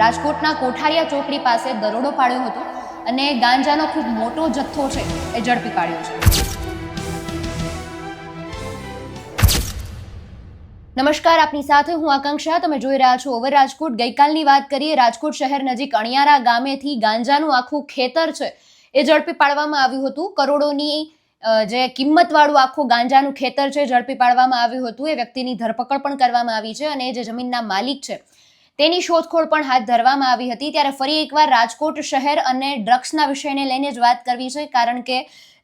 રાજકોટના કોઠારિયા ચોકડી પાસે દરોડો પાડ્યો હતો અને ગાંજાનો ખૂબ મોટો જથ્થો છે એ ઝડપી પાડ્યો છે. નમસ્કાર, આપની સાથે હું આકાંક્ષા. તમે જોઈ રહ્યા છો ઓવર રાજકોટ. ગઈકાલની વાત કરીએ, રાજકોટ શહેર નજીક અણિયારા ગામેથી ગાંજાનું આખું ખેતર છે એ ઝડપી પાડવામાં આવ્યું હતું. કરોડોની જે કિંમતવાળું આખું ગાંજાનું ખેતર છે ઝડપી પાડવામાં આવ્યું હતું. એ વ્યક્તિની ધરપકડ પણ કરવામાં આવી છે અને જે જમીનના માલિક છે તેની શોધખોળ પણ હાથ ધરવામાં આવી હતી. ત્યારે ફરી એકવાર રાજકોટ શહેર અને ડ્રગ્સના વિષયને લઈને જ વાત કરવી છે, કારણ કે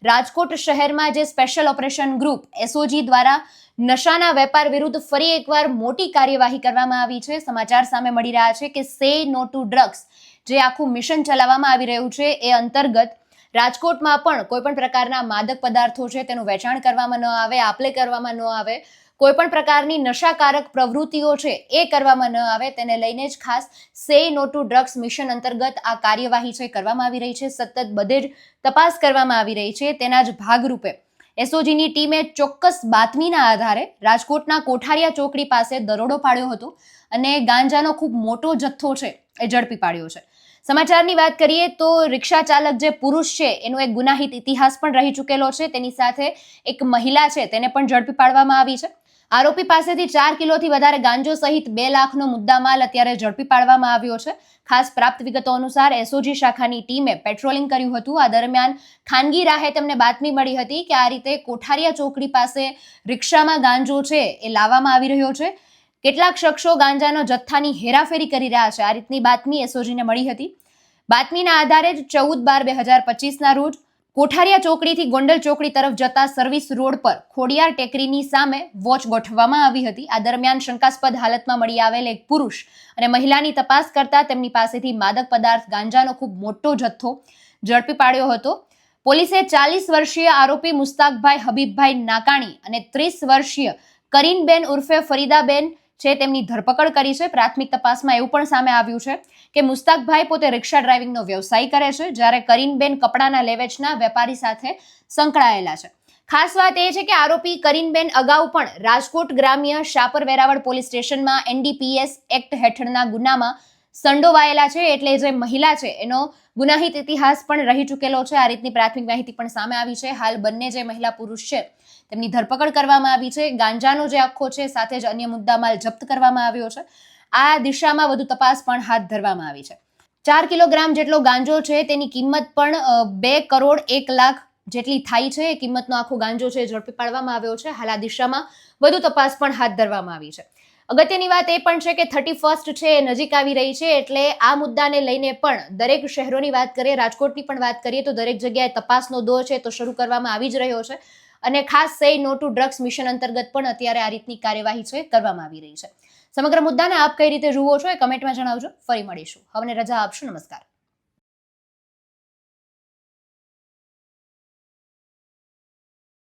રાજકોટ શહેરમાં જે સ્પેશિયલ ઓપરેશન ગ્રુપ એસઓજી દ્વારા નશાના વેપાર વિરુદ્ધ ફરી એકવાર મોટી કાર્યવાહી કરવામાં આવી છે. સમાચાર સામે મળી રહ્યા છે કે સે નો ટુ ડ્રગ્સ જે આખું મિશન ચલાવવામાં આવી રહ્યું છે એ અંતર્ગત રાજકોટમાં પણ કોઈ પણ પ્રકારના માદક પદાર્થો છે તેનું વેચાણ કરવામાં ન આવે, આપલે કરવામાં ન આવે, કોઈ પણ પ્રકારની નશાકારક પ્રવૃત્તિઓ છે એ કરવામાં ન આવે, તેને લઈને જ ખાસ સે નો ટુ ડ્રગ્સ મિશન અંતર્ગત આ કાર્યવાહી છે કરવામાં આવી રહી છે. સતત બધે જ તપાસ કરવામાં આવી રહી છે. તેના જ ભાગરૂપે એસઓજીની ટીમે ચોક્કસ બાતમીના આધારે રાજકોટના કોઠારિયા ચોકડી પાસે દરોડો પાડ્યો હતો અને ગાંજાનો ખૂબ મોટો જથ્થો છે એ ઝડપી પાડ્યો છે. સમાચારની વાત કરીએ તો રિક્ષા ચાલક જે પુરુષ છે એનો એક ગુનાહિત ઇતિહાસ પણ રહી ચૂકેલો છે. તેની સાથે એક મહિલા છે તેને પણ ઝડપી પાડવામાં આવી છે. આરોપી પાસેથી 4 કિલોથી વધારે ગાંજો સહિત 2 લાખનો મુદ્દામાલ અત્યારે ઝડપી પાડવામાં આવ્યો છે. ખાસ પ્રાપ્ત વિગતો અનુસાર એસઓજી શાખાની ટીમે પેટ્રોલિંગ કર્યું હતું. આ દરમિયાન ખાનગી રાહે તેમને બાતમી મળી હતી કે આ રીતે કોઠારિયા ચોકડી પાસે રિક્ષામાં ગાંજો છે એ લાવવામાં આવી રહ્યો છે. કેટલાક શખ્સો ગાંજાનો જથ્થાની હેરાફેરી કરી રહ્યા છે. આ રીતની બાતમી એસઓજીને મળી હતી. બાતમીના આધારે જ 14/12/2025ના રોજ કોઠારિયા ચોકડીથી ગોંડલ ચોકડી તરફ જતા સર્વિસ રોડ પર ખોડિયાર ટેકરીની સામે વોચ ગોઠવવામાં આવી હતી. આ દરમિયાન શંકાસ્પદ હાલતમાં મળી આવેલ એક પુરુષ અને મહિલાની તપાસ કરતા તેમની પાસેથી માદક પદાર્થ ગાંજાનો ખૂબ મોટો જથ્થો ઝડપી પાડ્યો હતો. પોલીસે 40 વર્ષીય આરોપી મુસ્તાકભાઈ હબીબભાઈ નાકાણી અને 30 વર્ષીય કરીનબેન ઉર્ફે ફરીદાબેન છે તેમની ધરપકડ કરી છે. પ્રાથમિક તપાસમાં એવું પણ સામે આવ્યું છે કે મુસ્તાકભાઈ પોતે રિક્ષા ડ્રાઇવિંગનો વ્યવસાય કરે છે, જ્યારે કરીનબેન કપડાના લેવેચના વેપારી સાથે સંકળાયેલા છે. ખાસ વાત એ છે કે આરોપી કરીનબેન અગાઉ પણ રાજકોટ ગ્રામ્ય શાપર વેરાવળ પોલીસ સ્ટેશનમાં NDPS એક્ટ હેઠળના ગુનામાં સંડોવાયેલા છે. એટલે જે મહિલા છે એનો ગુનાહિત ઇતિહાસ પણ રહી ચૂકેલો છે. આ રીતની પ્રાથમિક માહિતી પણ સામે આવી છે. હાલ બંને જે મહિલા પુરુષ છે તેમની ધરપકડ કરવામાં આવી છે. ગાંજાનો જે આખો છે સાથે જ અન્ય મુદ્દામાલ જપ્ત કરવામાં આવ્યો છે. આ દિશામાં વધુ તપાસ પણ હાથ ધરવામાં આવી છે. 4 કિલોગ્રામ જેટલો ગાંજો છે તેની કિંમત પણ 2 કરોડ 1 લાખ જેટલી થાય છે. એ કિંમતનો આખો ગાંજો છે ઝડપી પાડવામાં આવ્યો છે. હાલ આ દિશામાં વધુ તપાસ પણ હાથ ધરવામાં આવી છે. અગત્યની વાત એ પણ છે કે 31st છે એ નજીક આવી રહી છે, એટલે આ મુદ્દાને લઈને પણ દરેક શહેરોની વાત કરીએ, રાજકોટની પણ વાત કરીએ તો દરેક જગ્યાએ તપાસનો દોર છે તો શરૂ કરવામાં આવી જ રહ્યો છે. અને ખાસ સે નો ટુ ડ્રગ્સ મિશન અંતર્ગત પણ અત્યારે આ રીતની કાર્યવાહી છે કરવામાં આવી રહી છે. સમગ્ર મુદ્દાને આપ કઈ રીતે જુઓ છો એ કમેન્ટમાં જણાવજો. ફરી મળીશું. હવે રજા આપશો. નમસ્કાર.